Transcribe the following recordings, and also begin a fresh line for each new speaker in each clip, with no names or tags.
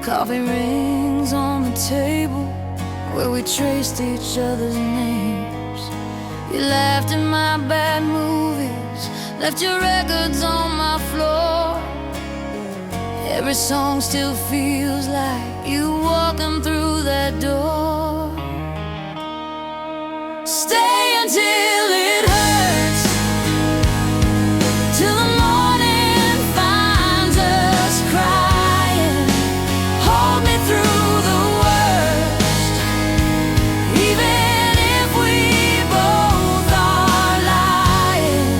Coffee rings on the table where we traced each other's names. You laughed at my bad movies, left your records on my floor. Every song still feels like you walking through that door. Stay until it hurts, till the morning finds us crying. Hold me through the worst, even if we both are lying.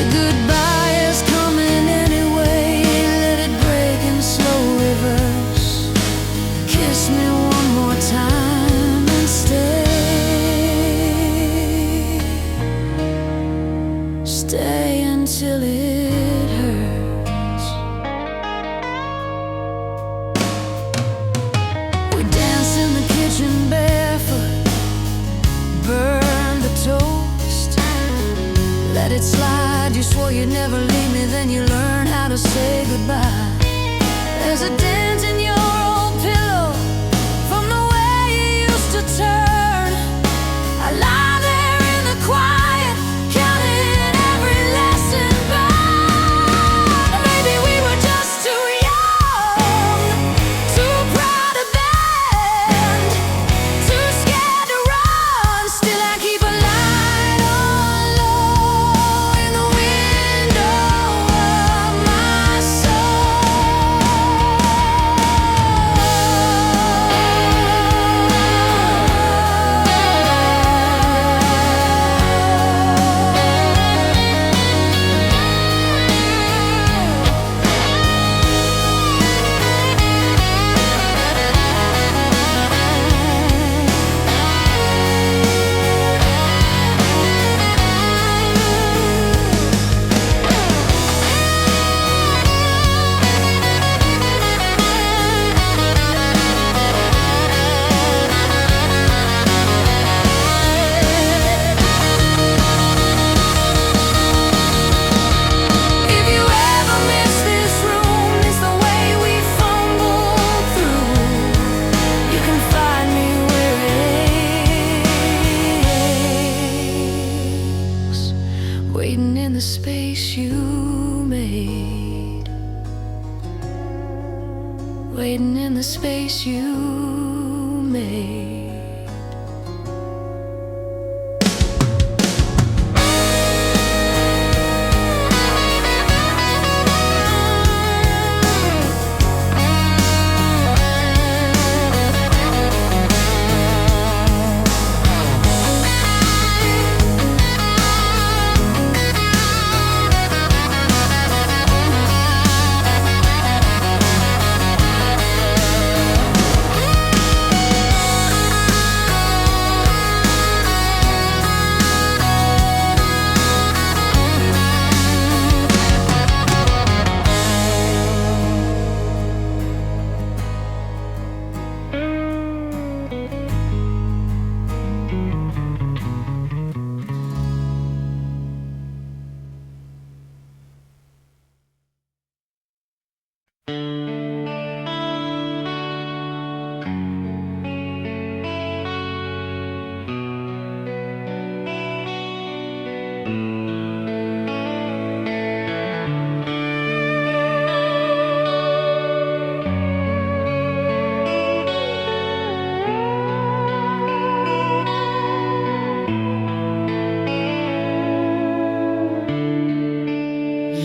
A goodbye is coming anyway, let it break in slow reverse. Kiss me one more time and stay. Stay until it hurts. We danced in the kitchen barefoot, burned the toast, let it slide. You swore you'd never leave me, then you learned how to say goodbye. There's a dent in your old pillow from the way you used to turn. I lie there in the quiet, counting every lesson burned. Maybe we were just too young, too proud to bend, too scared to run. Still I keep a light on low in the window of my If you ever miss this room, it's the way we fumble through. You can find me where it aches, waiting in the space you made, waiting in the space you made.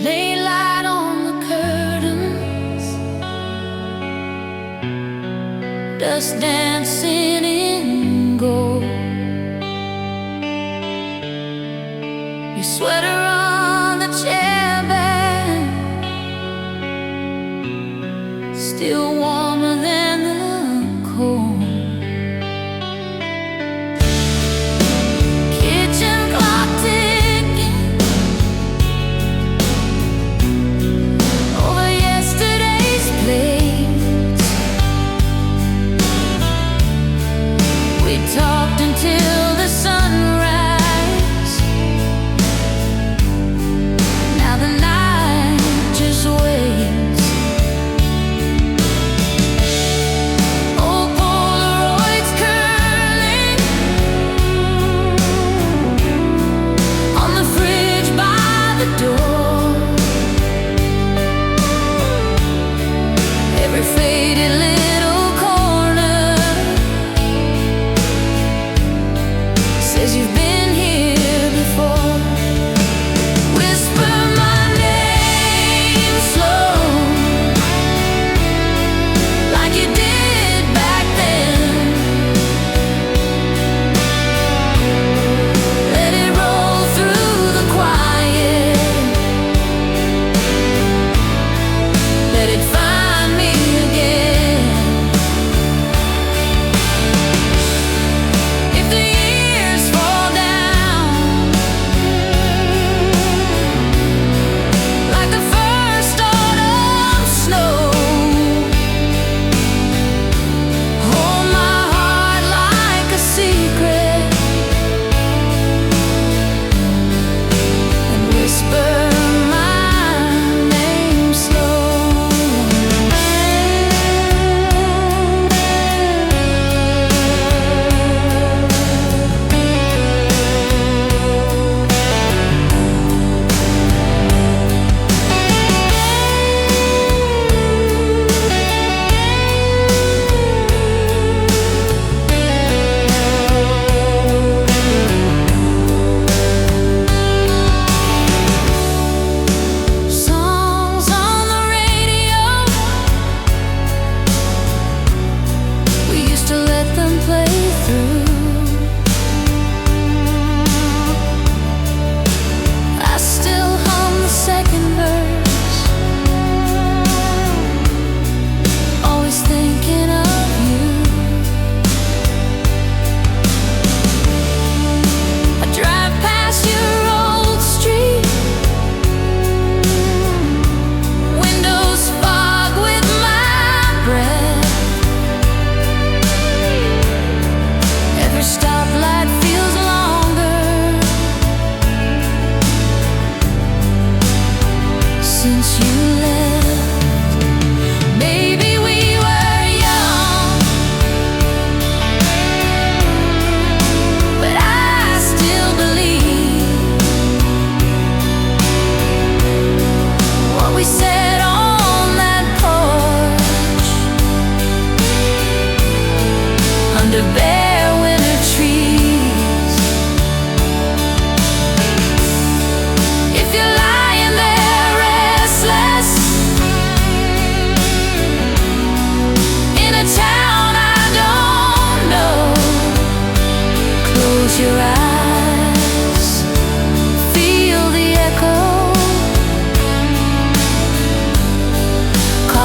Lay light on the curtains, dust dancing in gold. Your sweater on the chair back, still warmer than the cold. Kitchen clock ticking over yesterday's plates. We talked until the sunrise. Now the night just waits.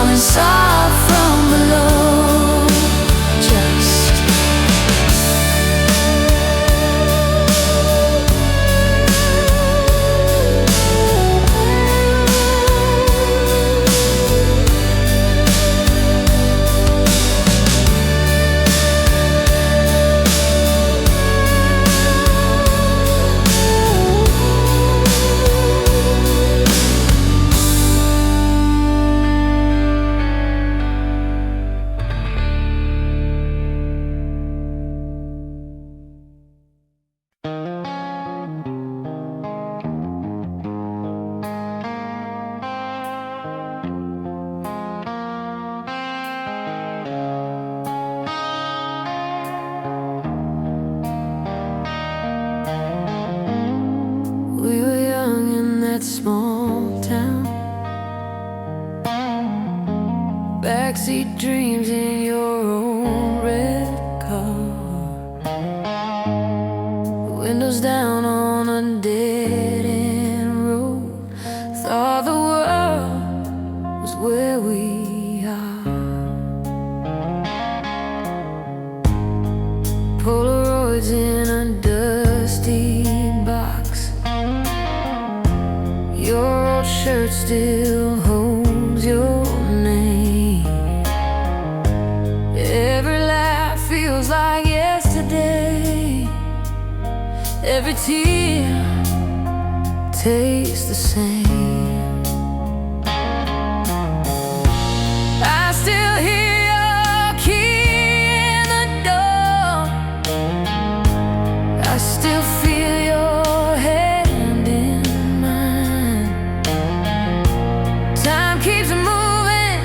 falling soft from below. Just small town, backseat dreams in your old red car, windows down on a dead-end road. Thought the world was where we are. Polaroids in a dusty box. Your old shirt still holds your name. Every laugh feels like yesterday. Every tear tastes the same. I still hear your key in the door. I still feel your hand in mine. Time keeps moving,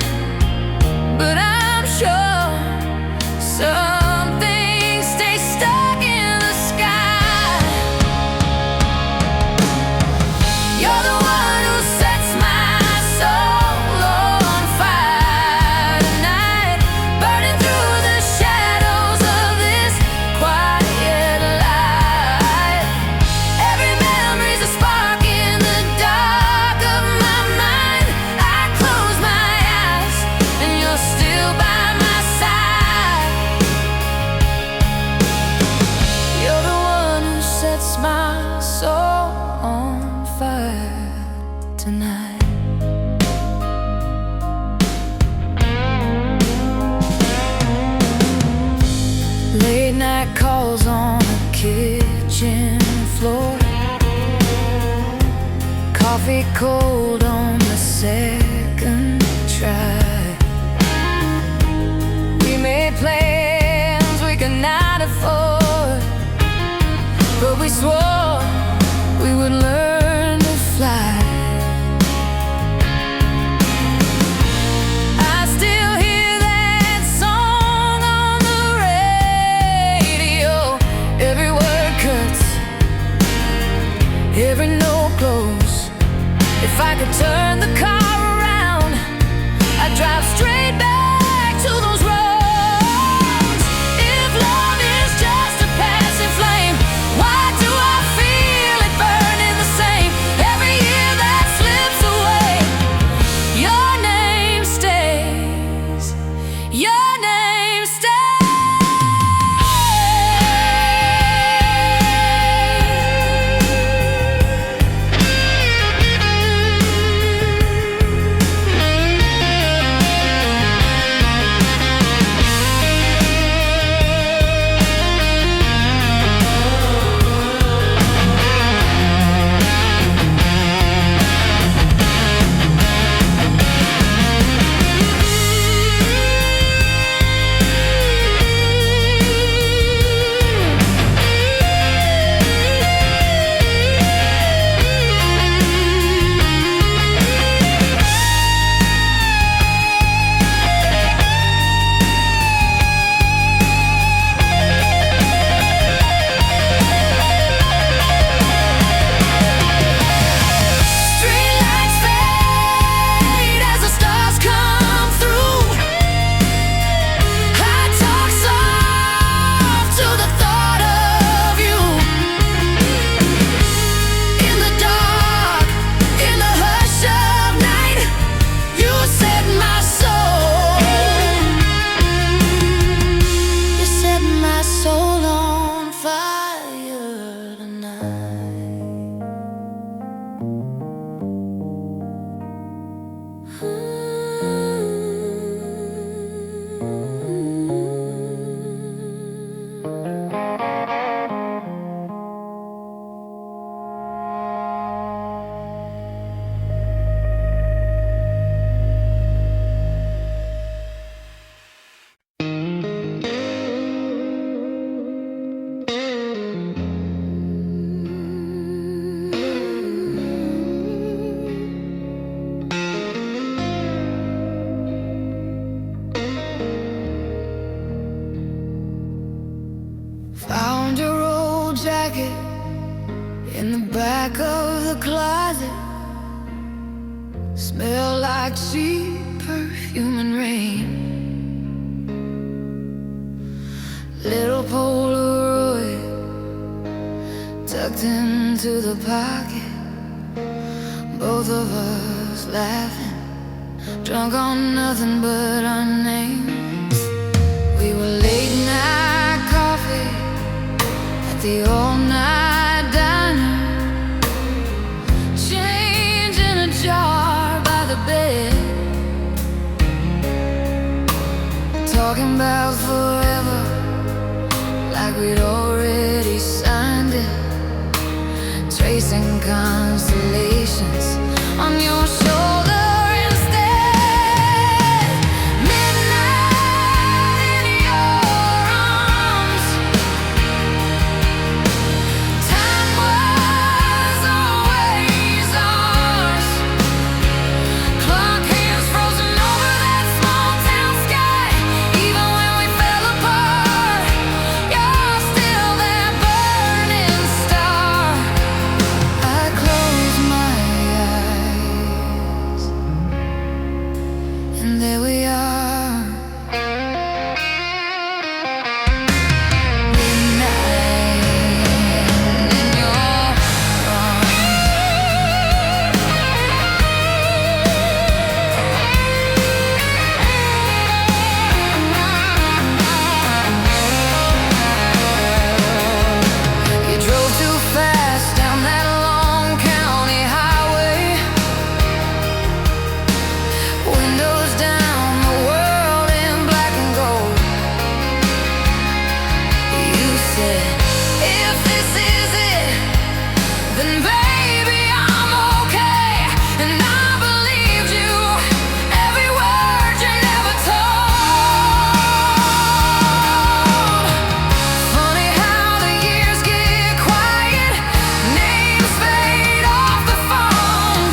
but I'm sure some things stay stuck in the sky. You're the one who sets my soul on fire tonight, burning through the shadows of this quiet life. Every memory's a spark in the dark of my mind. I close my eyes and you're still by my side. You're the one who sets my soul on fire tonight. Late night calls on the kitchen floor. Coffee cold on the second try. We made plans we could not afford, but we swore we would learn to fly. I still hear that song on the radio. Every word cuts, every note glows. If I could turn the car around, I'd smell like cheap perfume and rain. Little Polaroid tucked into the pocket, both of us laughing, drunk on nothing but our names. We were late night coffee at the all-night diner, change in a jar by the bed, talking about forever like we'd already signed it, tracing constellations on your shoulder instead. Midnight in your arms, time was always ours. Clock hands frozen over that small town sky. Even when we fell apart, you're still that burning star. I close my eyes, and there we are. Midnight in your arms. You drove too fast down that long county highway, windows down, the world in black and gold. You said, if this is it, then baby I'm okay. And I believed you, every word you never told. Funny how the years get quiet, names fade off the phone.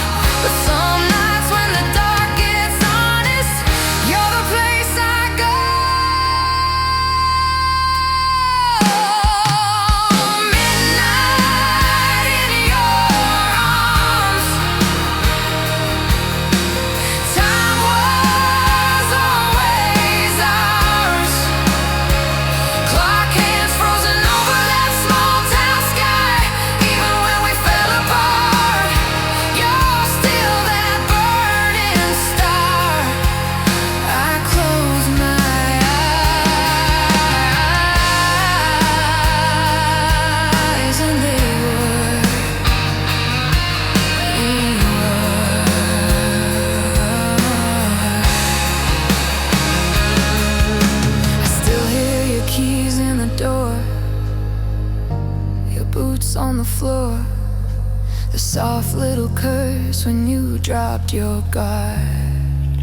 But some nights when the dark gets honest, you're the place I go. Midnight in your arms, time was always ours. Clock hands frozen over that small town sky. Even when we fell apart, you're still that burning star. I close my eyes, and they were. I still hear your keys in the door, your boots on the floor, the soft little curse when you dropped your guard.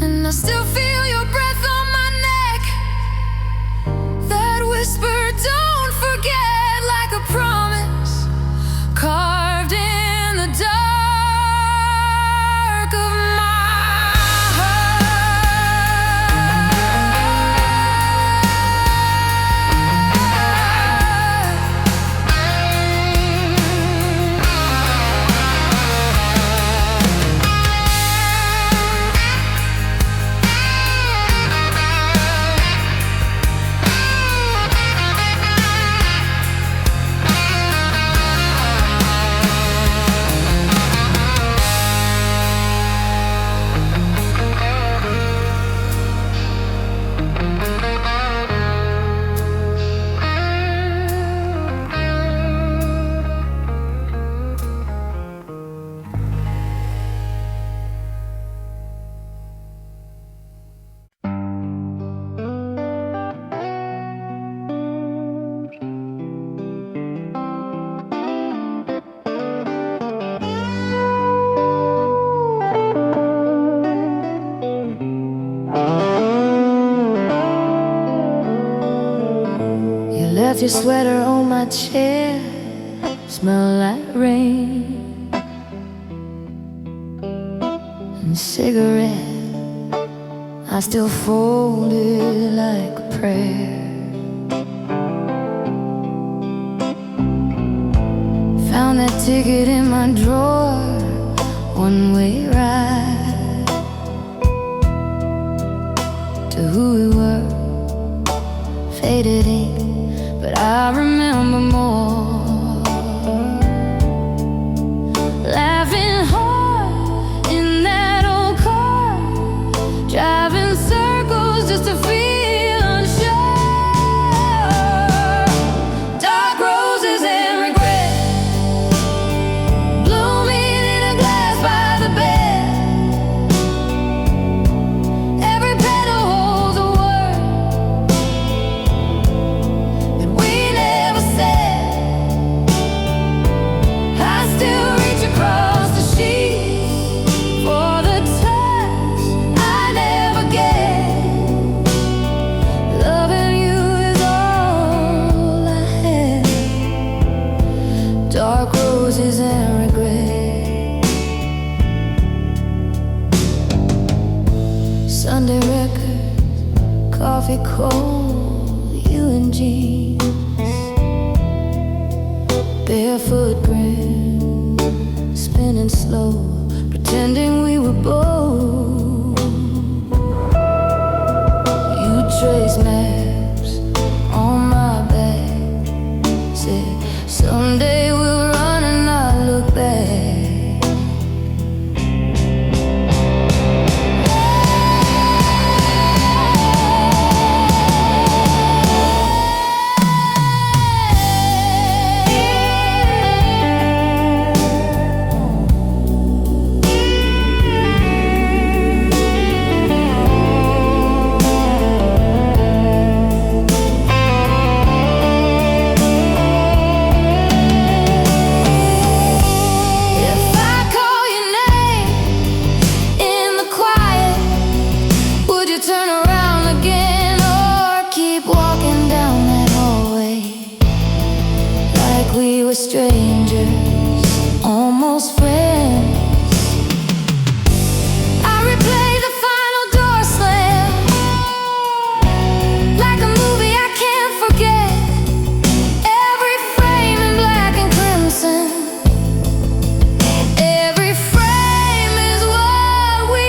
And I still feel your breath on my neck, that whisper, don't forget, like a promise carved in the dark of my left your sweater on my chair, smell like rain and cigarette. I still folded like a prayer. Found that ticket in my drawer, one-way ride to who we were, faded ink, but I remember more. Laughing hard in that old car, driving circles just to feel unsure. Dark roses and regret, blooming in a glass by the bed. Every petal holds a word that we never said. I still reach across the sheets for the touch I never get. Loving you is all I have. Dark roses and regret. Sunday records, coffee cold, you and jeans, barefoot grin, spinning slow, pretending we were bold. You trace maps on my back, said someday we'll run and not look back. Turn around again or keep walking down that hallway like we were strangers, almost friends. I replay the final door slam like a movie I can't forget. Every frame in black and crimson, every frame is what we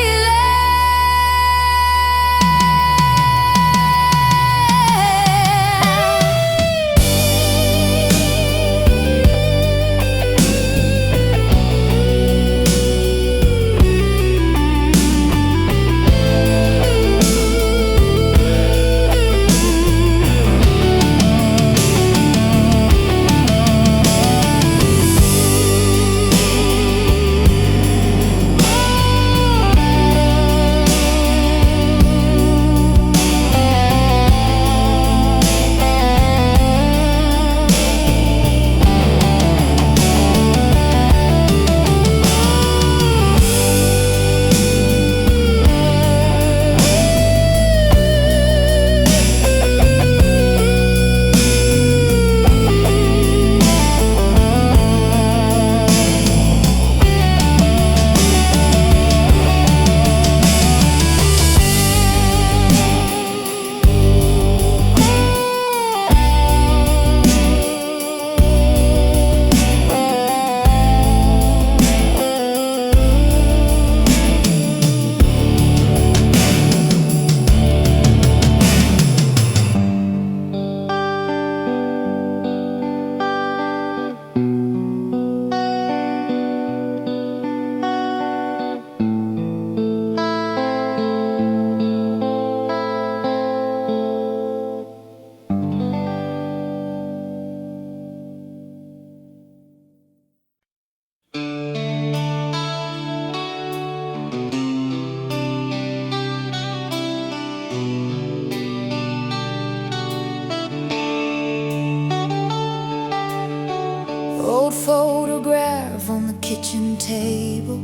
old photograph on the kitchen table.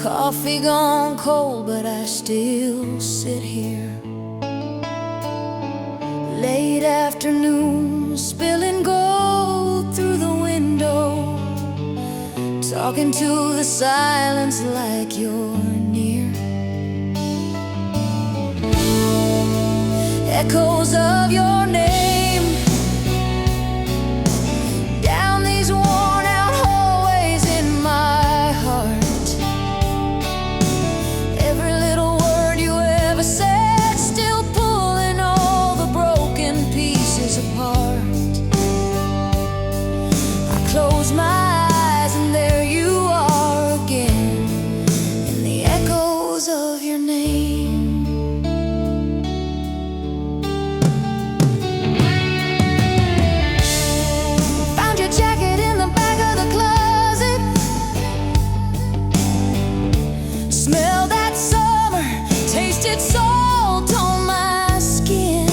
Coffee gone cold, but I still sit here. Late afternoon, spilling gold through the window, talking to the silence like you're near. Echoes of your name down these worn out hallways heated salt on my skin.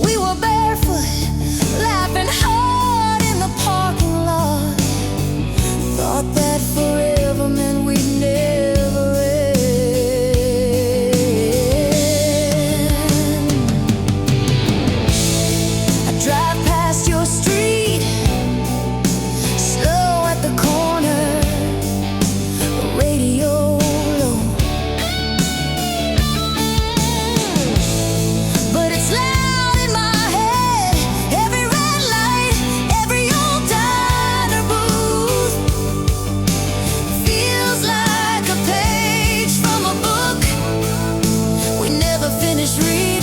We were barefoot, laughing hard in the parking lot. Thought that forever meant we'd never end. I drive past your street, slow at the corner, radio low. But it's loud in my head, every red light, every old diner booth feels like a page from a book we never finished reading.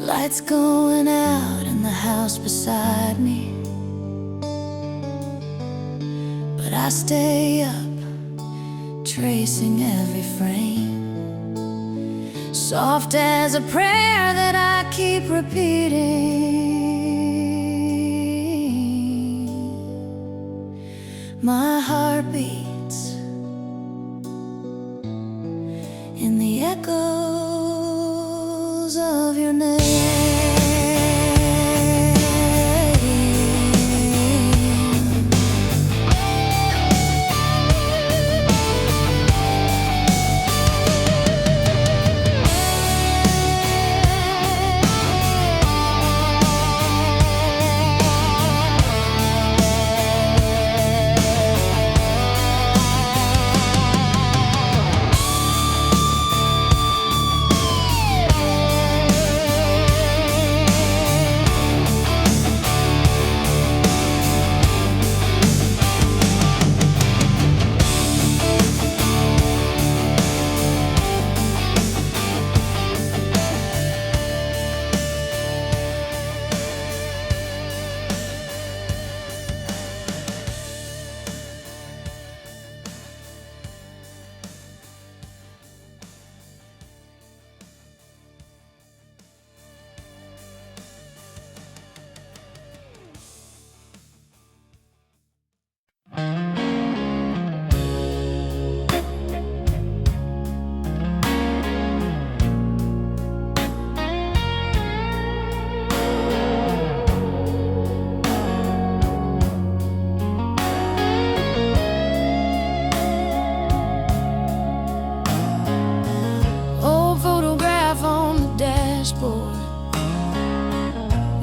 Lights going out in the house beside me, but I stay up, tracing every frame, soft as a prayer that I keep repeating. My heart beats in the echoes of your name.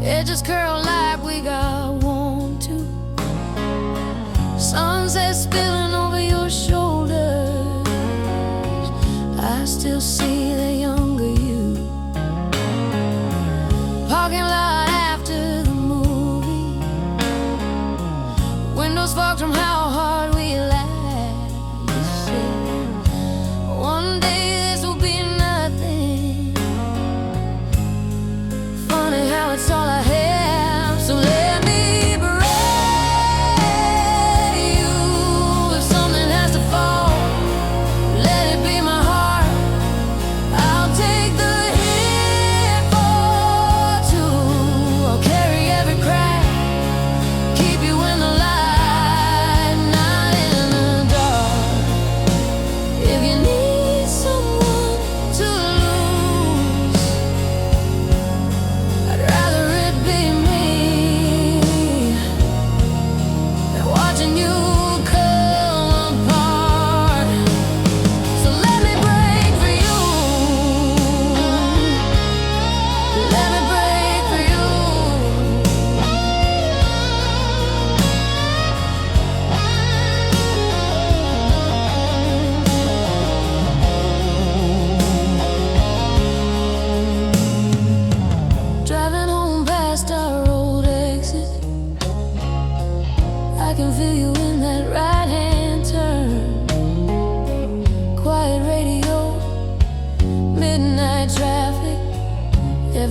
Edges curl like we got warm too. Sunset spilling over your shoulders. I still see the younger you. Parking lot after the movie. Windows fogged from how hard we laughed. You said, one day this will be nothing. Funny how it's all I have. So let me pray you. If something has to fall, let it be my heart. I'll take the hit for two. I'll carry every crack, keep you in the light.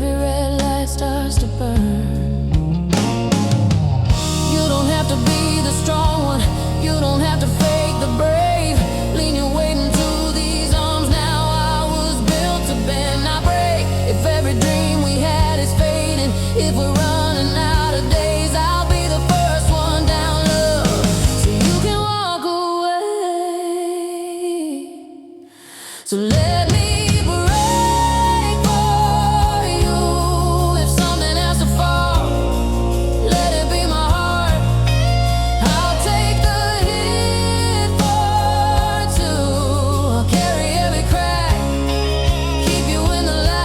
every red light starts to burn. You don't have to be the strong one, you don't have to fake the brave. Lean your weight into these arms now. I was built to bend, not break. If every dream we had is fading, if we're running out of days, I'll be the first one down, love, so you can walk away. So let me break for you. If something has to fall, let it be my heart. I'll take the hit for two. I'll carry every crack, keep you in the light.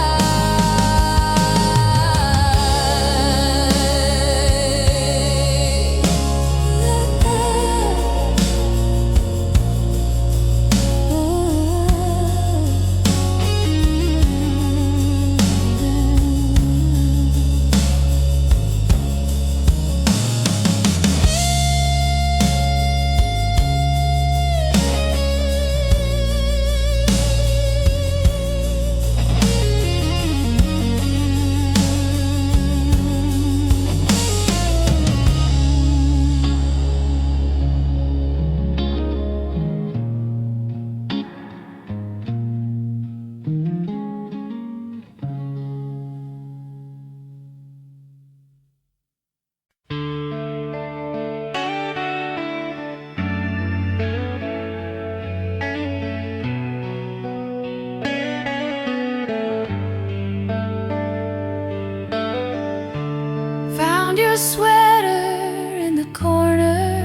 Found your sweater in the corner,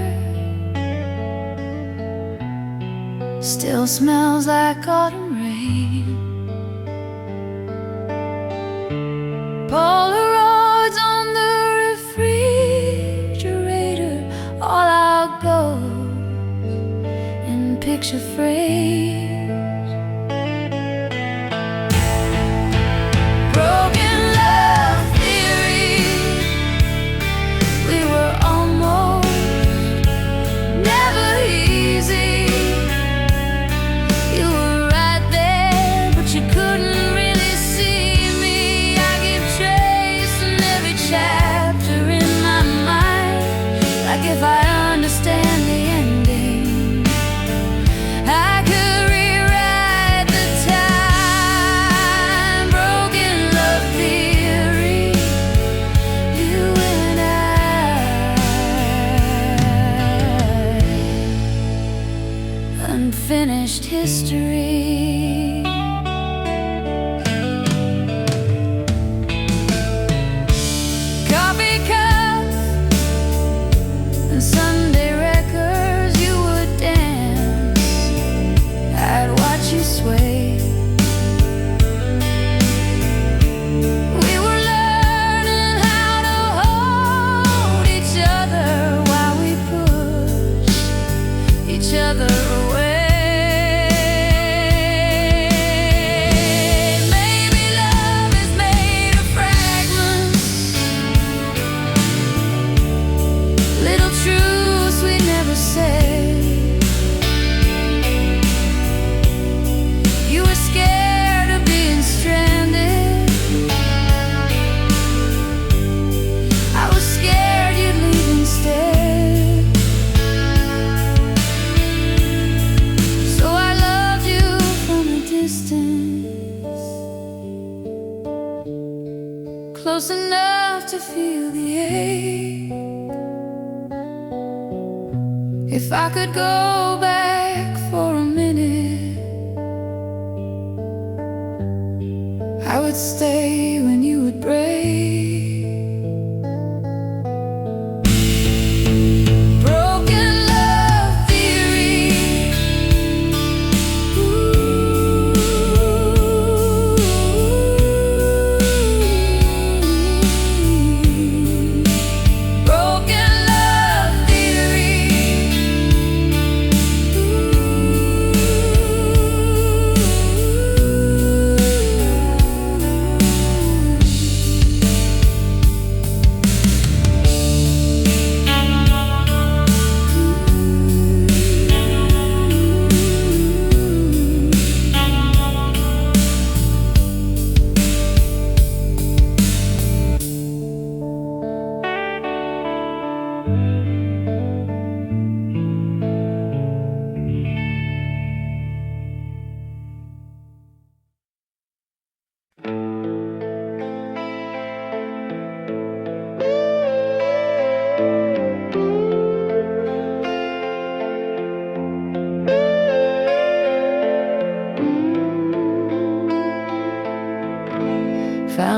still smells like autumn rain. Polaroids on the refrigerator, all outgoes in picture frames. Broken love theory, we were almost never easy. You were right there, but you couldn't really see me. I keep tracing every chapter in my mind, like if I understand the ending, I could rewrite the time. Broken love theory, you and I, unfinished history. Coffee cups and Sunday records, you would dance, I'd watch you sway. We were learning how to hold each other while we pushed each other away. Maybe love is made of fragments, little truths we never said. You were scared of being stranded, I was scared you'd leave instead. So I loved you from a distance, close enough to feel the ache. If I could go back for a minute, I would stay when you would break. Broken love theory, broken love theory.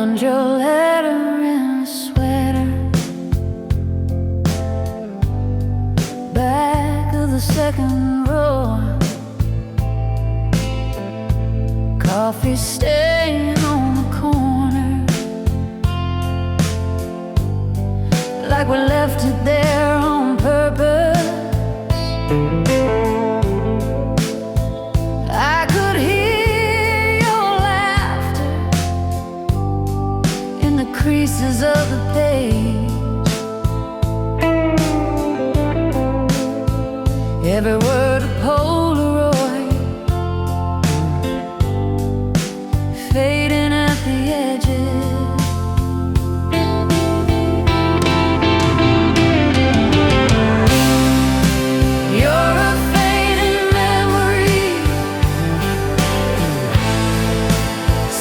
found your letter in a sweater, back of the second row. Coffee stain on the corner, like we left it there on purpose. I could hear your laughter in the creases of the page. Every word a Polaroid, fading at the edges. You're a fading memory,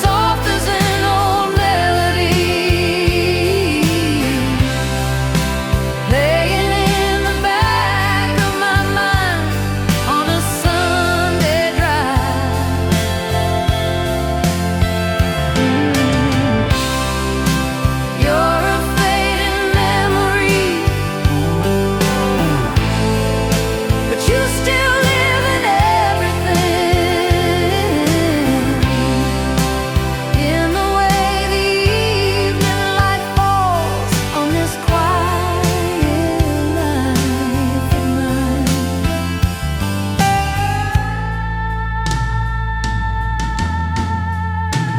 soft as an old melody, playing in the back of my mind on a Sunday drive. You're a fading memory, but you still live in everything, in the way the evening light falls on this quiet life of mine.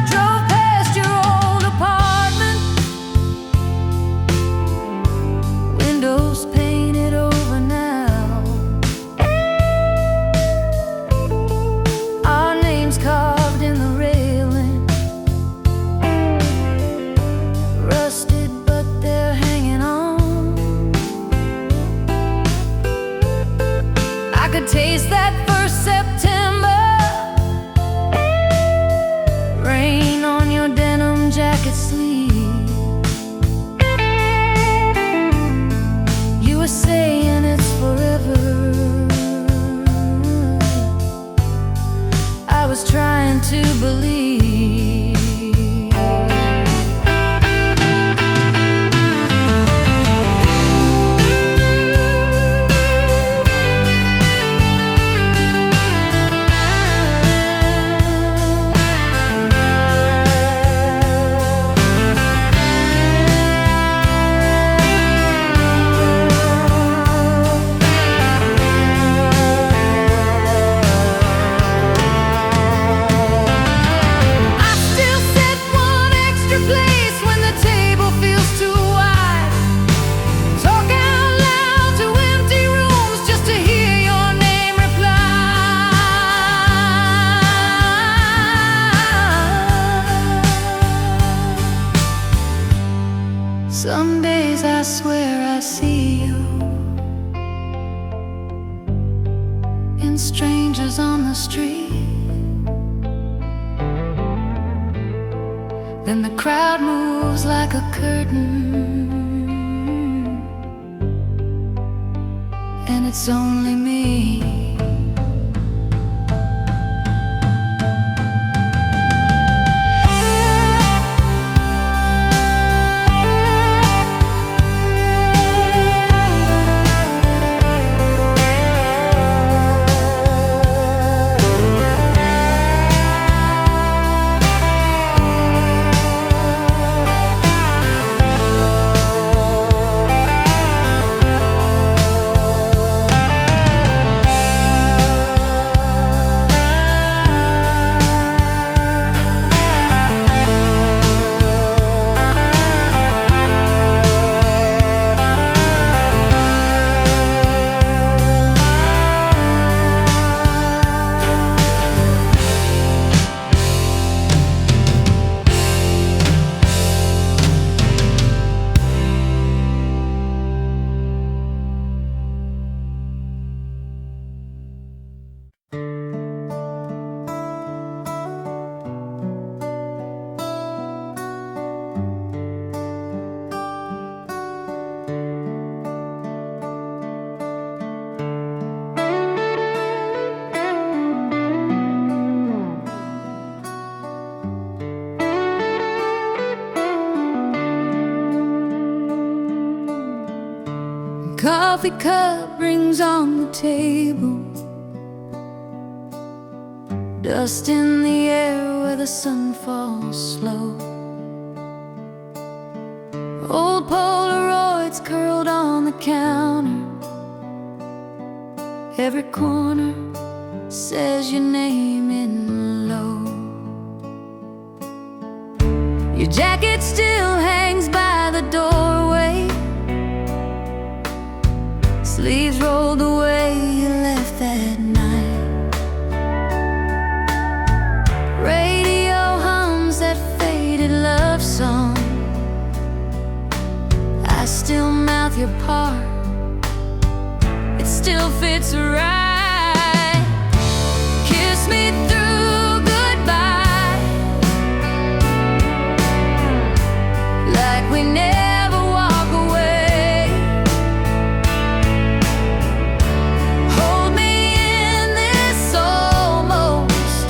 Drove past your old apartment, windows painted over now, our names carved in the railing, rusted but they're hanging on. I could taste that first September rain on your denim jacket sleeve. You were saying it's forever. I was trying to believe. I still set one extra place when the table feels too wide. Talk out loud to empty rooms just to hear your name reply. Some days I swear I see you in strangers on the street. Then the crowd moves like a curtain, and it's only me. coffee cup rings on the table, dust in the air where the sun falls slow. Old Polaroids curled on the counter, every corner says your name in low. Your jacket still hangs by the doorway, sleeves rolled the way you left that night. Radio hums that faded love song, I still mouth your part, it still fits right. Kiss me through goodbye, like we never walk away. Hold me in this almost,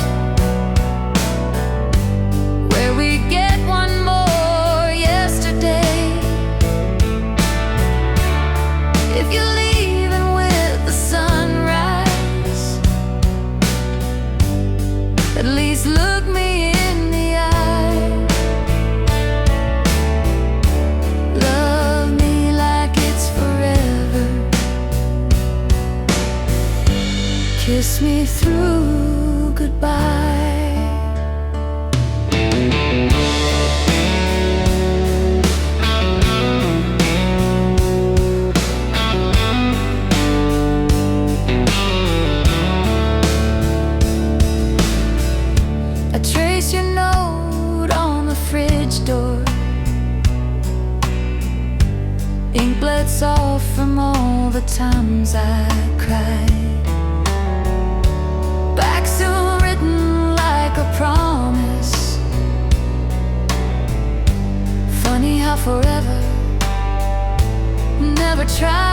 where we get one more yesterday. If you're leaving with the sunrise, at least look me in the eye. Love me like it's forever, kiss me through goodbye. I trace your note on the fridge door, ink bled soft from all the times I cried. Back soon written like a promise. Funny how forever never tried.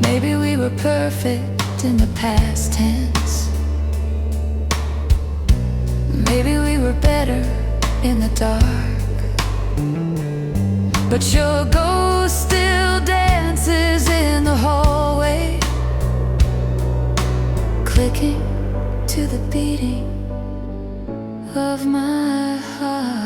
Maybe we were perfect in the past tense, maybe we were better in the dark. But your ghost still dances in the hallway, clicking to the beating of my heart.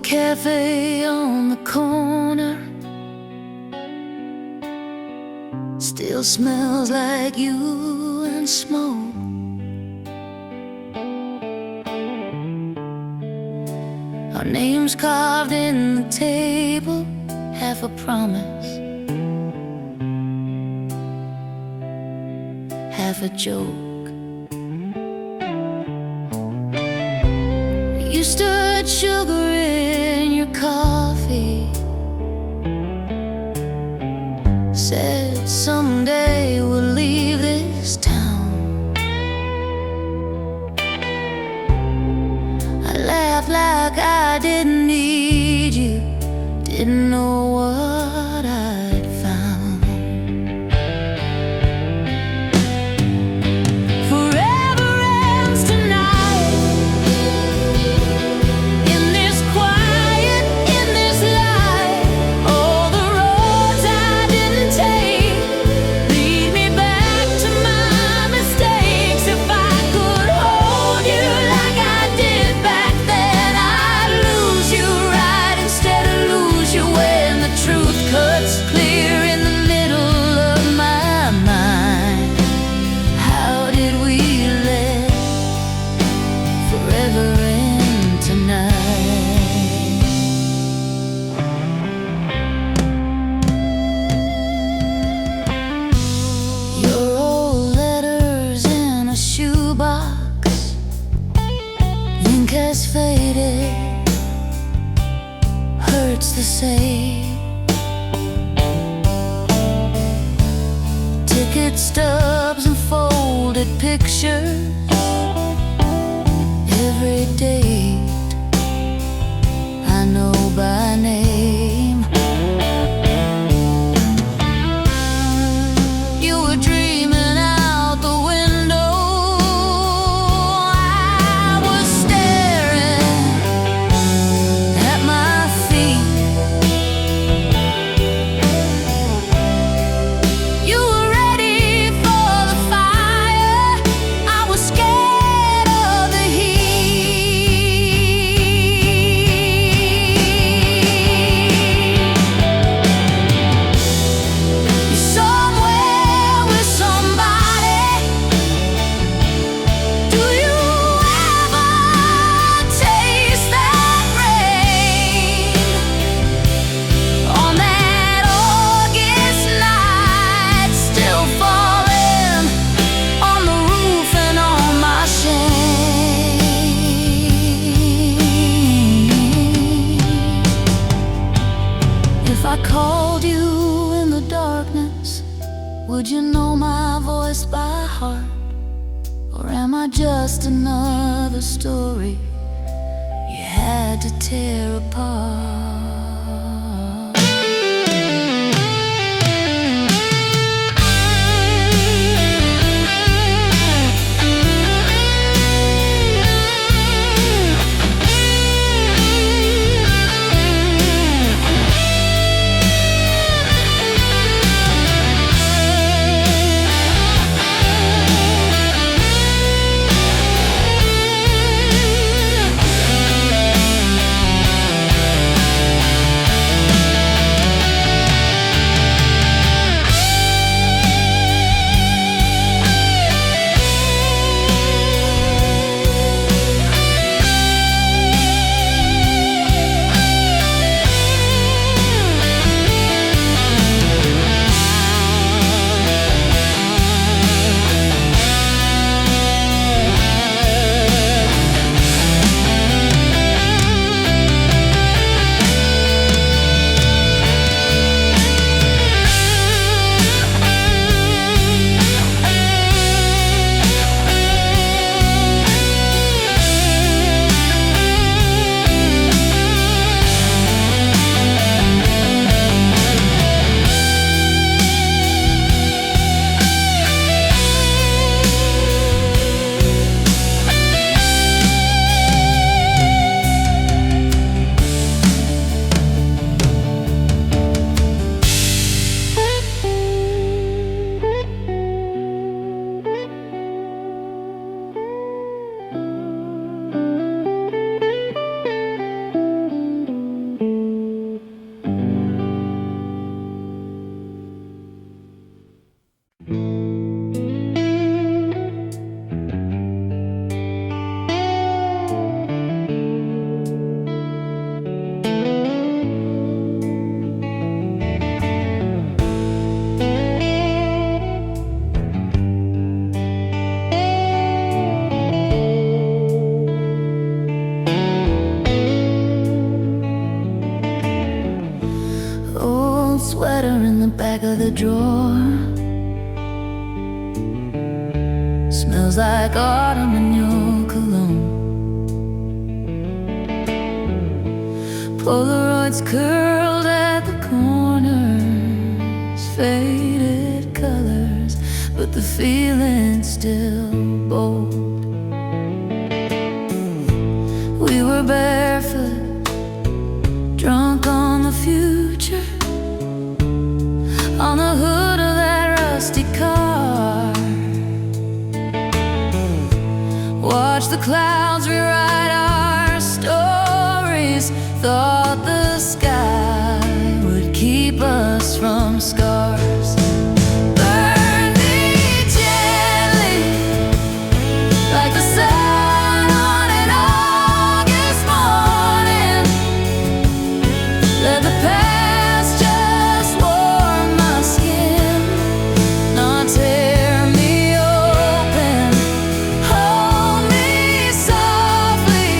Cafe on the corner still smells like you and smoke. Our names carved in the table, half a promise, half a joke. You stirred sugar in your coffee, said someday we'll leave this town. I laughed like I didn't need you, didn't know what I'd found. ink has faded, hurts the same. Ticket stubs and folded pictures, every date I know by name. You were dreaming out the window, I was staring at my feet. You were ready for the fire, I was scared of the would you know my voice by heart? Or am I just another story you had to tear apart? Sweater in the back of the drawer, smells like autumn in your cologne. Polaroids curled at the corners, faded colors, but the feeling's still bold. We were barefoot, drunk on the future, on the hood of that rusty car. Watch the clouds rewrite our stories. Thought the sky would keep us from scars. Burn me gently, like the sun on an August morning. Let the past just warm my skin, not tear me open. Hold me softly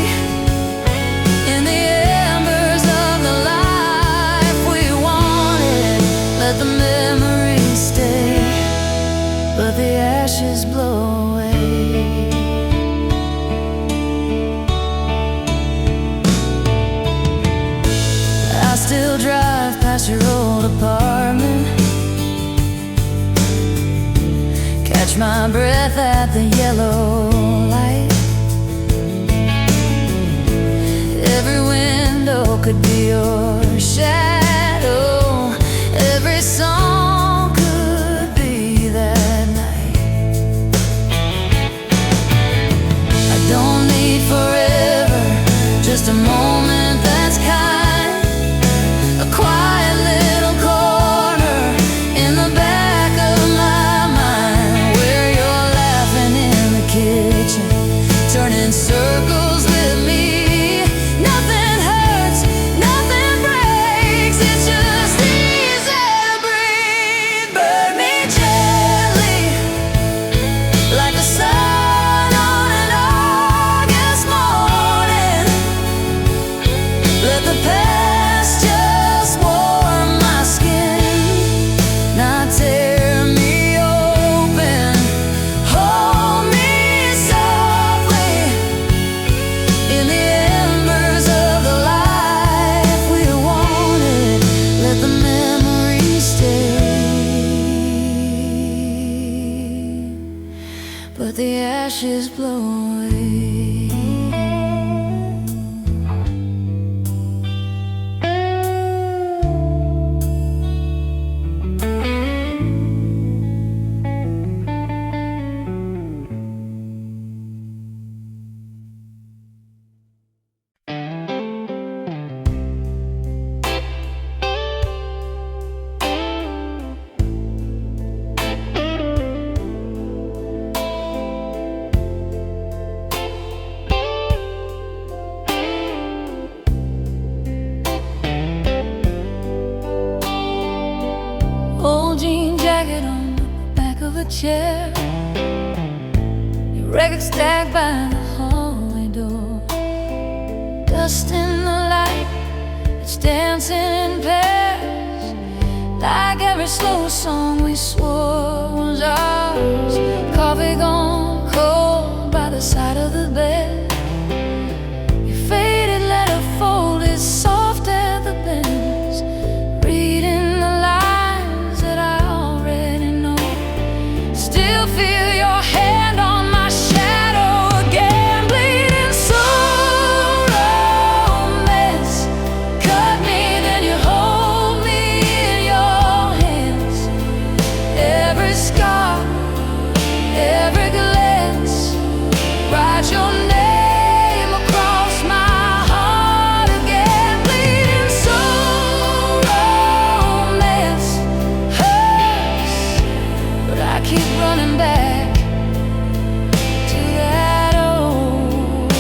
at the yellow light. Every window could be your shadow. Every song could be that night. I don't need forever, just a moment that's kind. A quiet little corner in the back of my mind, where you're laughing in the kitchen, turning circles with me. Nothing hurts, nothing breaks, it's just easy to breathe. Burn me gently, like the sun on an August morning. Let the past just warm my skin, not tear me open. Hold me softly in the embers of the life we wanted. Let the memories stay, but the ashes blow away. Old jean jacket on the back of a chair, your record stacked by the hallway door. Dust in the light, it's dancing in pairs, like every slow song we swore was ours. Coffee gone cold by the side of the bed. Your faded letter folded soft at the bends, reading the lines that I already know. Still feel your hand on my shadow again, bleeding soul romance. Cut me, then you hold me in your hands. Every scar, every glance, write your name across my heart again. Bleeding soul romance hurts, but I keep running back to that old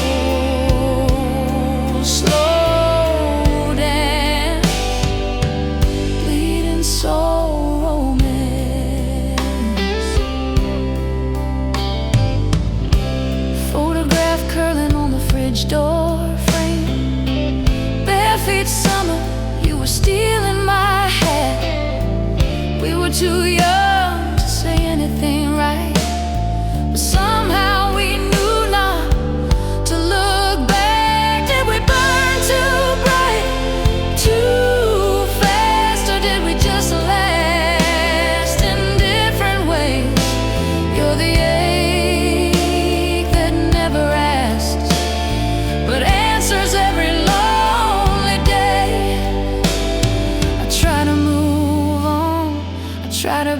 slow dance. Bleeding soul romance. Photograph curling on the fridge door frame. Bare feet summer, you were stealing my hat. We were too young to say anything right, but somehow we knew not to look back. Did we burn too bright, too fast, or did we just last in different ways? You're the ache that never asks, but answers every lonely day. I try to move on, I try to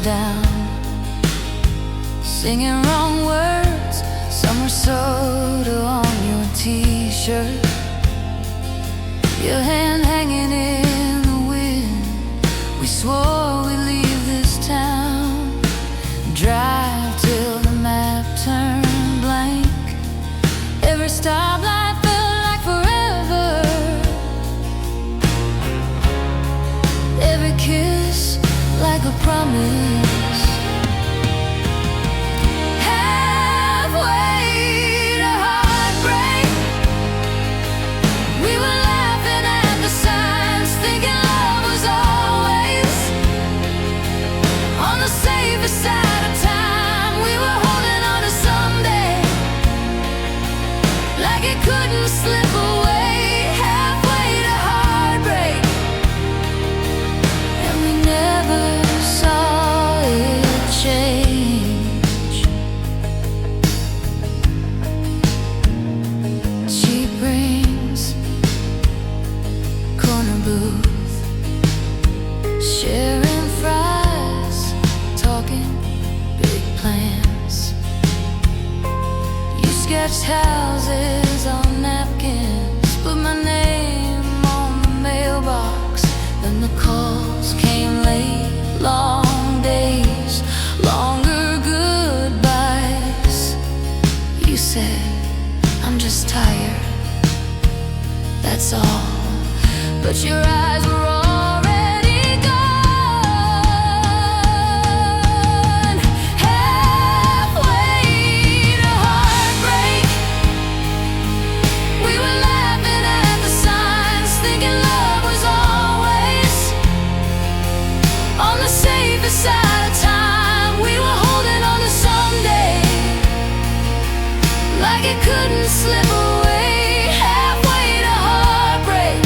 Down, singing wrong words, summer soda on your t-shirt, your hand hanging in the wind. We swore we'd leave this town, drive till the map turned blank. Every stoplight felt like forever, every kiss like a promise. Slip away halfway to heartbreak, and we never saw it change. Cheap rings, corner booth, sharing fries, talking big plans. You sketched houses on napkins, put my name on the mailbox. Then the calls came late, long days, longer goodbyes. You said, I'm just tired, that's all. But your eyes were already gone. Halfway to heartbreak, we were laughing at the signs, thinking love was always on the safer side of time. We were holding on to someday, like it couldn't slip away. Halfway to heartbreak,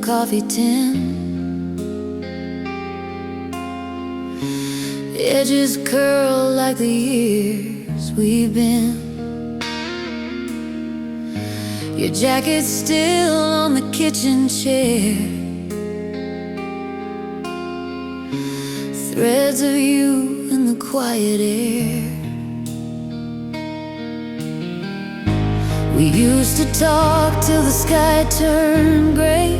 coffee tin. Edges curl like the years we've been. Your jacket's still on the kitchen chair. Threads of you in the quiet air. We used to talk till the sky turned gray,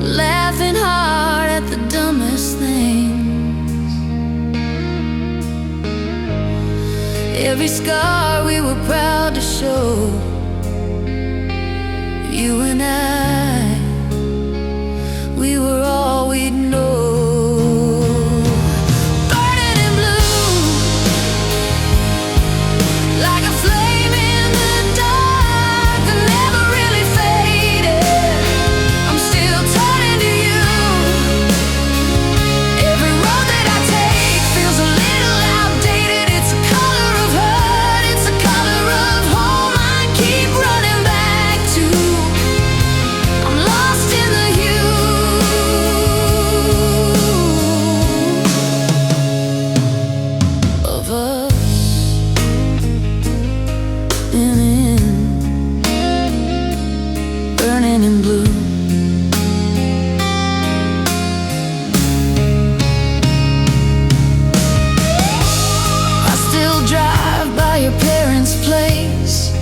laughing hard at the dumbest things. Every scar we were proud to show. You and I, we were all we'd know. Burning in blue. I still drive by your parents' place,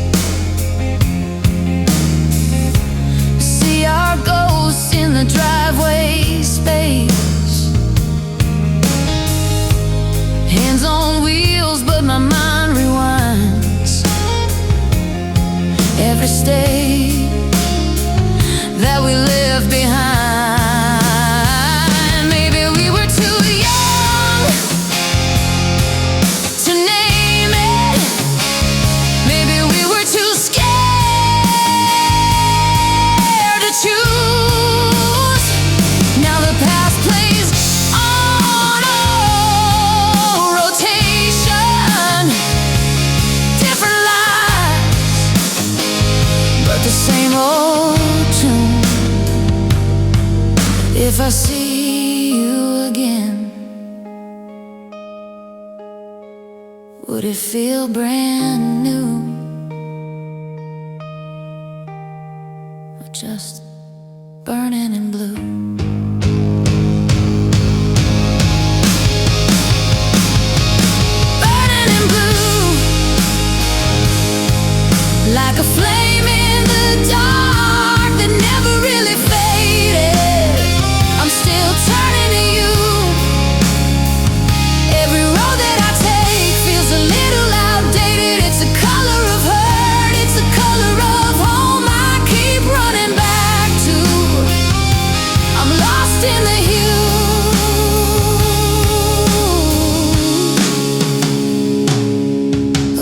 see our ghosts in the driveway space. Hands on wheels, but my mind rewinds. Every state that we left behind. Maybe we were too young to name it. Maybe we were too scared to choose. Now the past plays on a rotation. Different lives, but the same old tune. If I see you again, would it feel brand new, or just burning in blue? Burning in blue, like a flame in the dark that never really faded. I'm still turning to you. Every road that I take feels a little outdated. It's the color of hurt, it's the color of home I keep running back to. I'm lost in the hue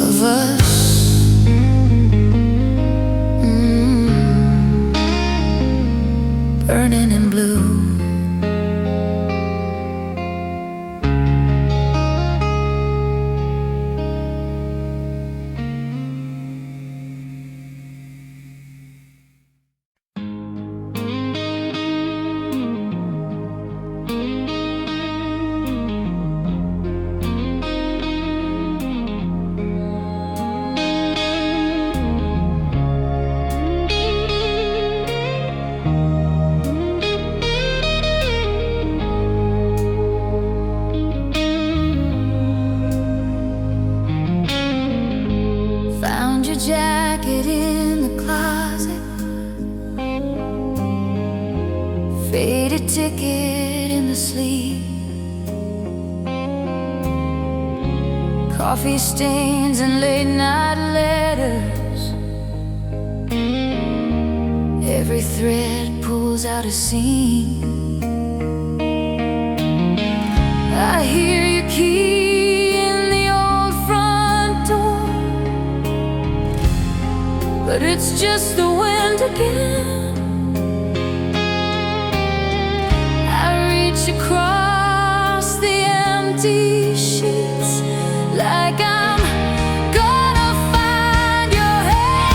of us. Burning in blue. Found your jacket in the closet, faded ticket in the sleeve, coffee stains and late night letters. Every thread pulls out a seam. I hear your key in the old front door, but it's just the wind again. I reach across the empty sheets like I'm gonna find your hand.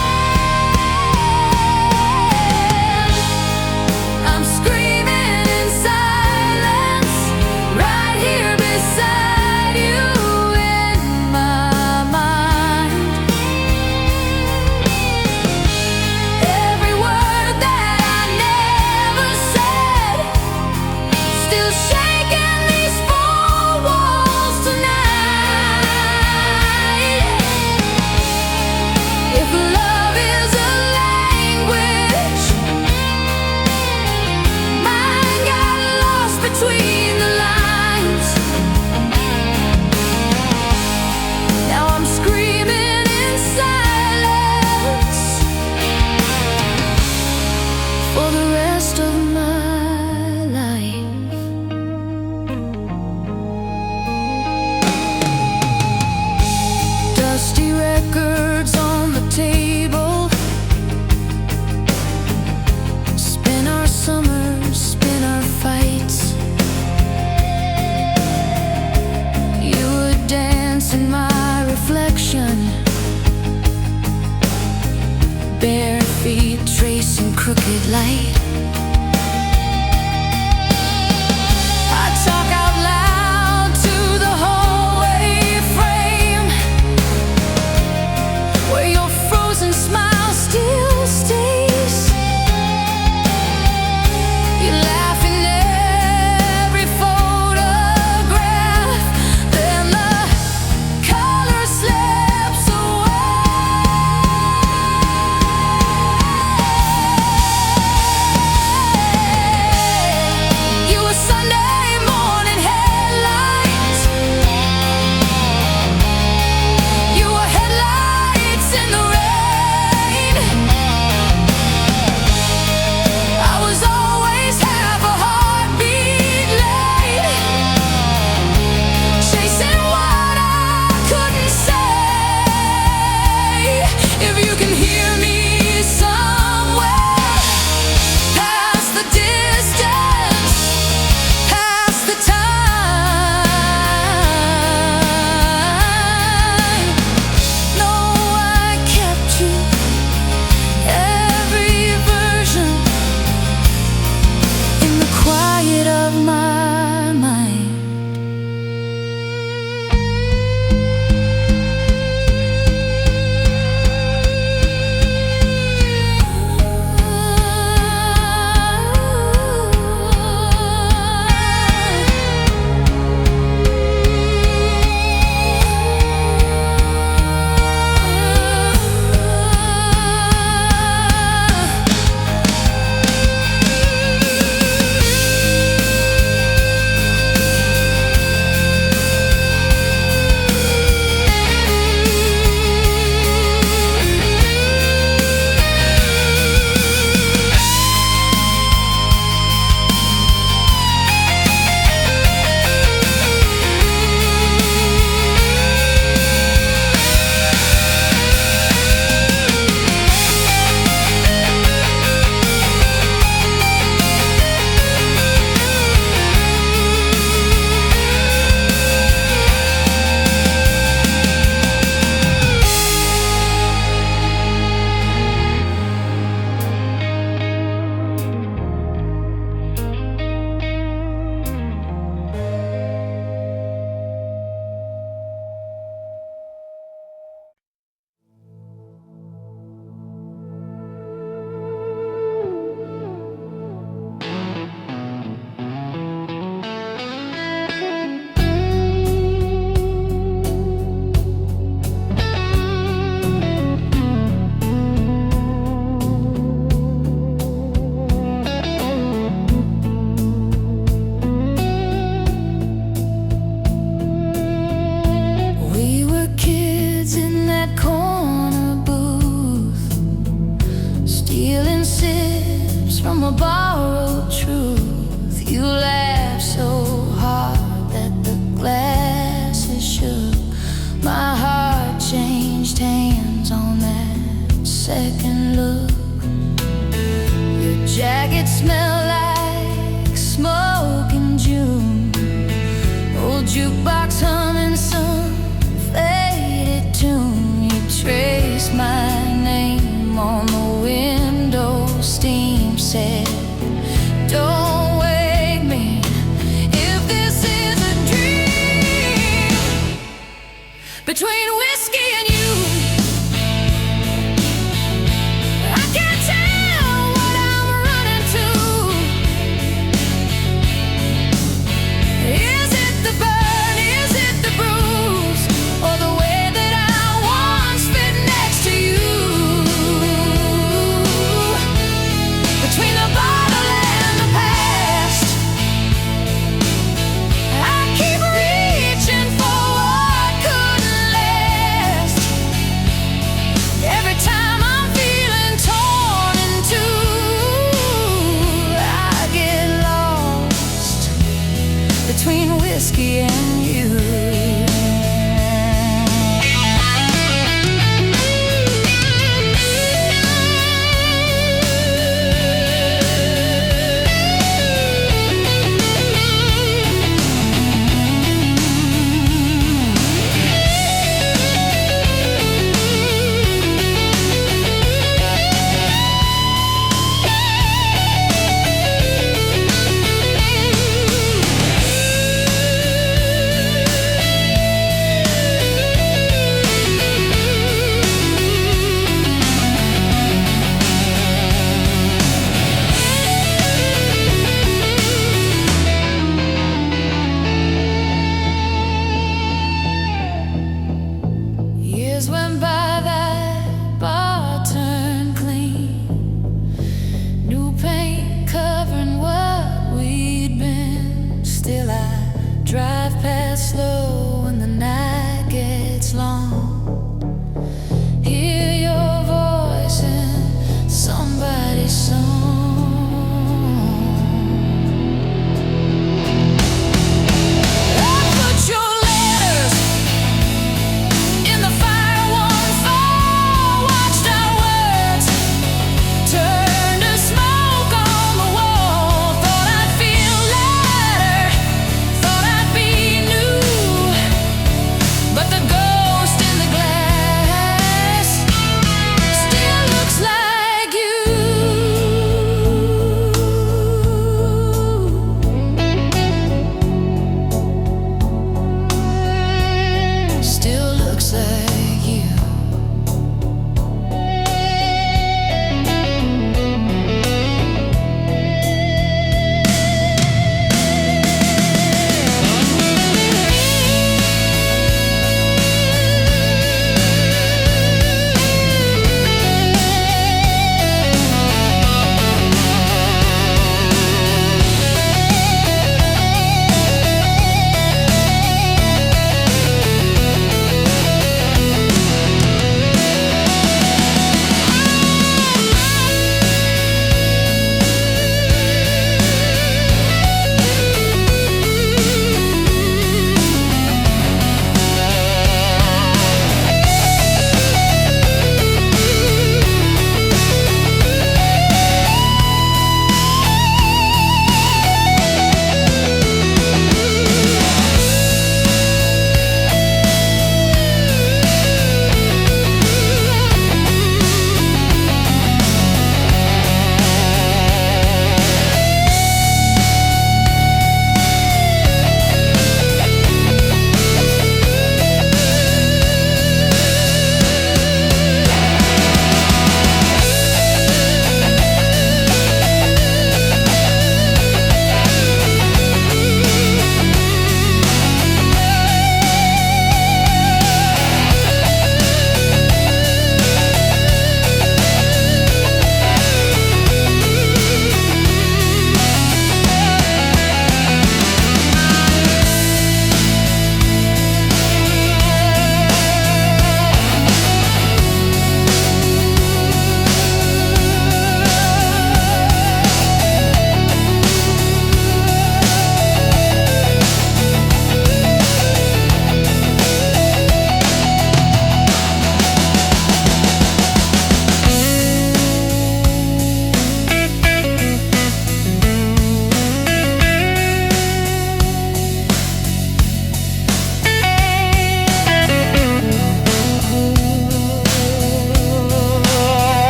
light. I talk out loud to the hallway frame, where your frozen smile still stays. You laugh in every photograph, then the color slips away. You were Sunday morning headlights. You were headlights in the rain. I was always half a heartbeat late, chasing what I couldn't say. If you can hear me somewhere, past the distance, past the time. No, I kept you, every version, in the quiet of my mind. We were kids in that corner booth, stealing sips from a borrowed truth. You laughed so hard that the glasses shook. My heart changed hands on that second look. Your jacket smelled like smoke in June. Old jukebox humming some faded tune. You traced my name on the window. Steam said, "Don't wake me if this is a dream." Between whiskey and you, I can't tell what I'm running to. Is it the burn? Is it the bruise? Or the way that I once fit next to you? Between the bottle and the past, I keep reaching for what couldn't last. Every time I'm feeling torn in two, I get lost between whiskey and you.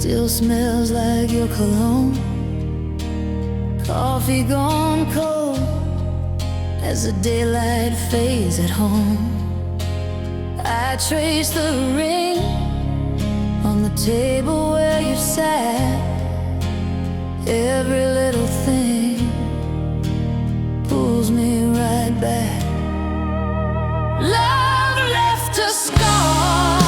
still smells like your cologne. Coffee gone cold as the daylight fades at home. I trace the ring on the table where you sat. Every little thing pulls me right back. Love left a scar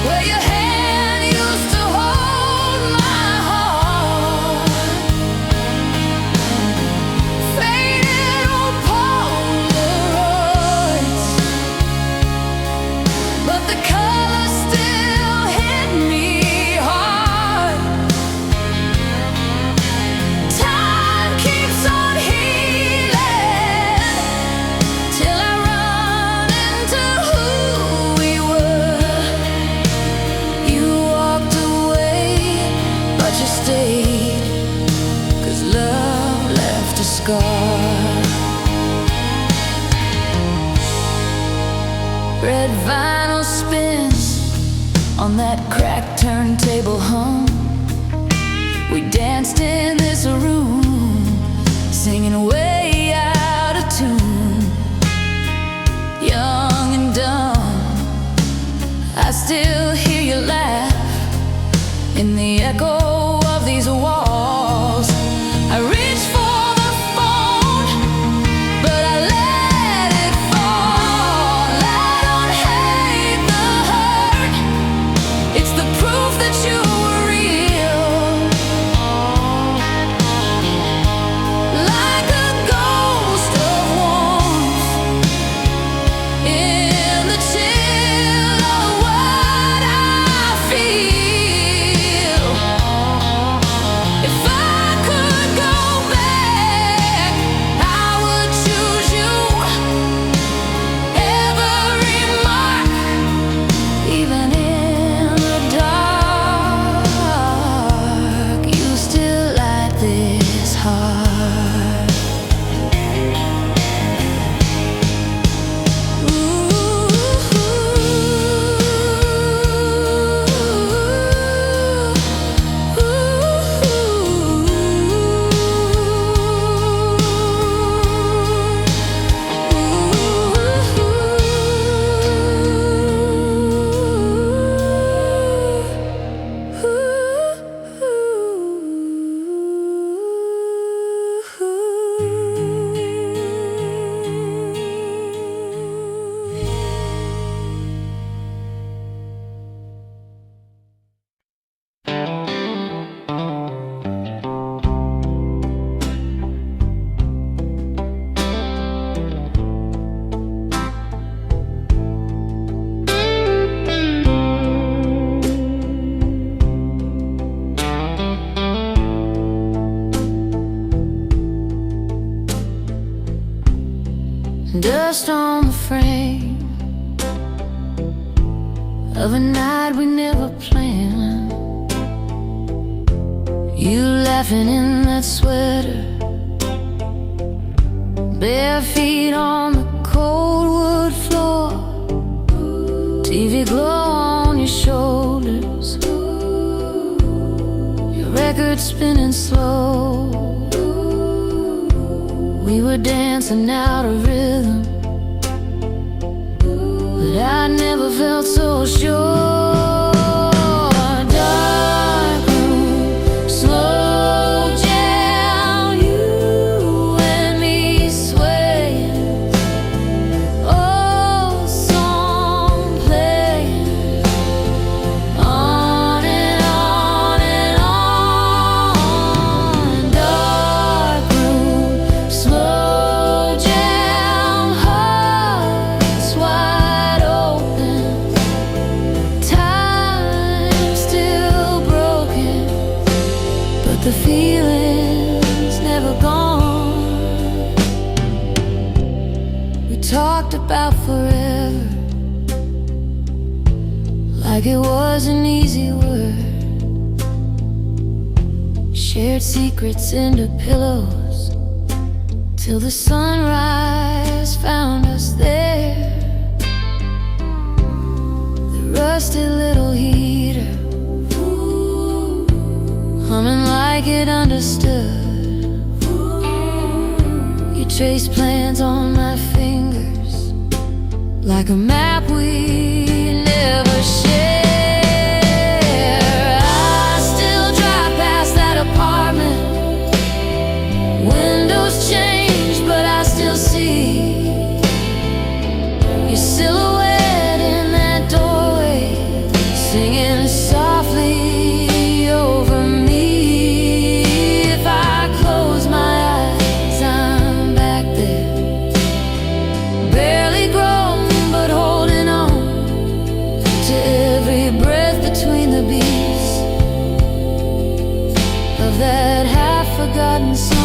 where your hand used to hold my heart. Faded old Polaroids, but the color still hit me hard. Time keeps on healing till I run into who we were. You walked away, but you stayed, 'cause love left a scar. Red vinyl spins on that cracked turntable hum. We danced in this room, singing way out of tune. Young and dumb, I still hear you laugh in the echo of these walls. I reach for the phone, but I let it fall. I don't hate the hurt, it's the proof that you were real. Like a ghost of warmth in the chill of what I feel. If I could go back, I would choose you. Every mark, even in the dark, you still light this heart. Dust on the frame of a night we never planned. You laughing in that sweater, bare feet on the cold wood floor. TV glow on your shoulders, your record spinning slow. We were dancing out of rhythm, but I never felt so sure. Dark room, slow jam, you and me swaying, old song playing, on and on and on. Dark room, slow jam, hearts wide open, time still broken, but the feeling's never gone. We talked about forever like it was an easy word. Shared secrets into pillows till the sunrise found us there. The rusted little heater humming like it understood. You trace plans on my fingers, like a map we never share. I still drive past that apartment. Windows change, but I still see your silhouette in that doorway, singing softly over me. If I close my eyes, I'm back there, barely grown, but holding on to every breath between the beats of that half-forgotten song.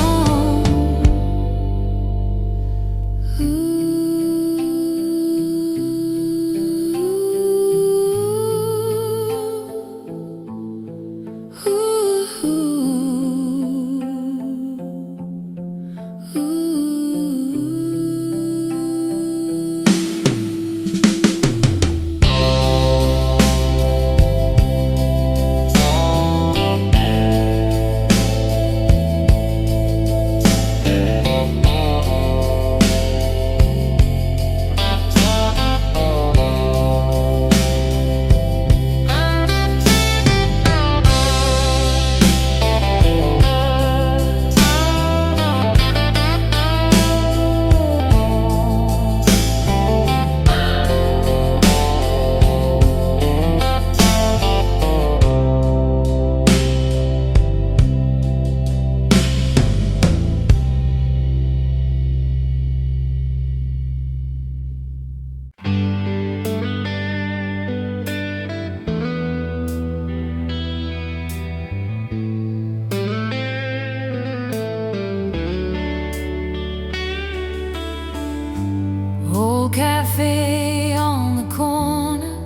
Old cafe on the corner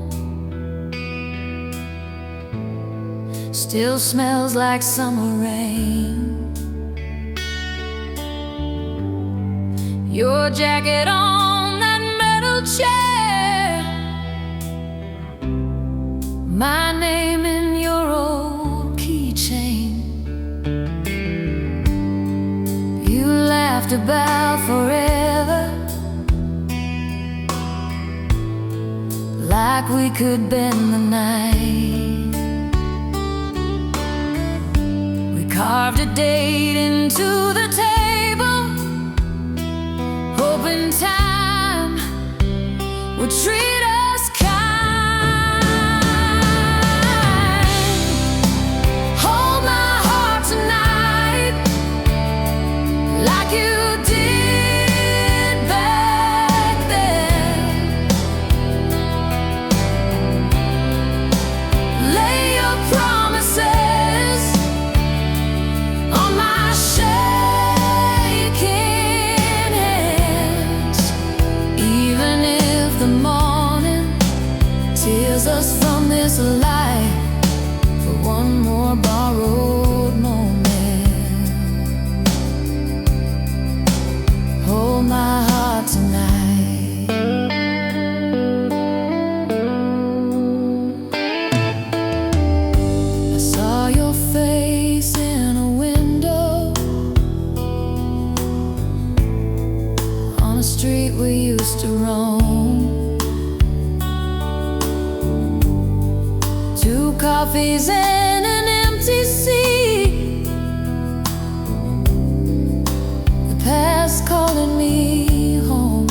still smells like summer rain. Your jacket on that metal chair, my name in your old keychain. You laughed about forever, like we could bend the night. We carved a date into the table, hoping time would treat us kind. Hold my heart tonight, like you did back then. Lay your promises on my shaking hands. Even if the morning tears us from this life for one more borrowed moment, hold my heart tonight. I saw your face in a window on a street we used to roam. Two coffees and an empty seat, the past calling me home.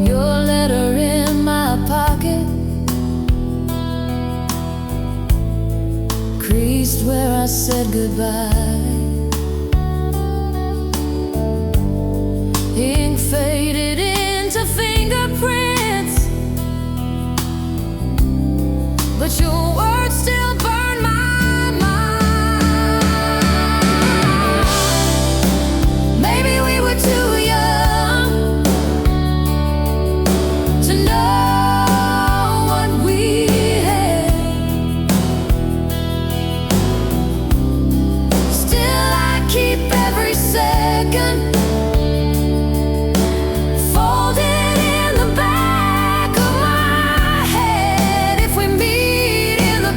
Your letter in my pocket, creased where I said goodbye. Ink faded into fingerprints, but your words still burn my mind. Maybe we were too young to know what we had. Still, I keep every second folded in the back of my head. If we meet in the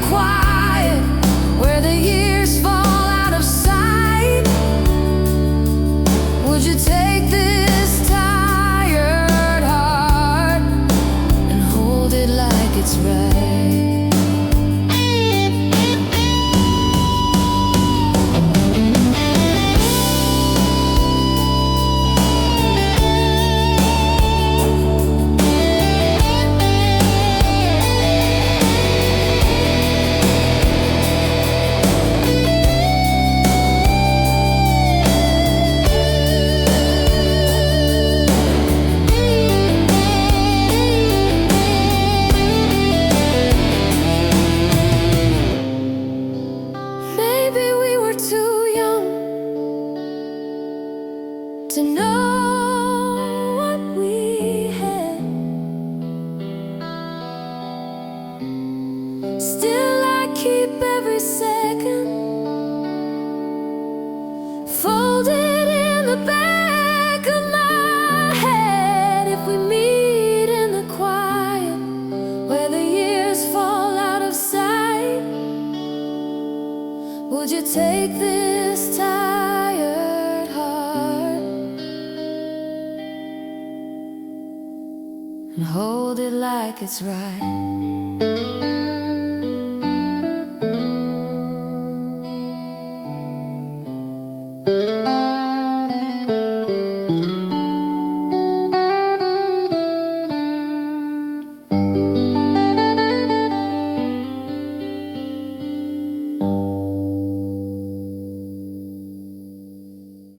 second, folded in the back of my head. If we meet in the quiet, where the years fall out of sight, would you take this tired heart and hold it like it's right?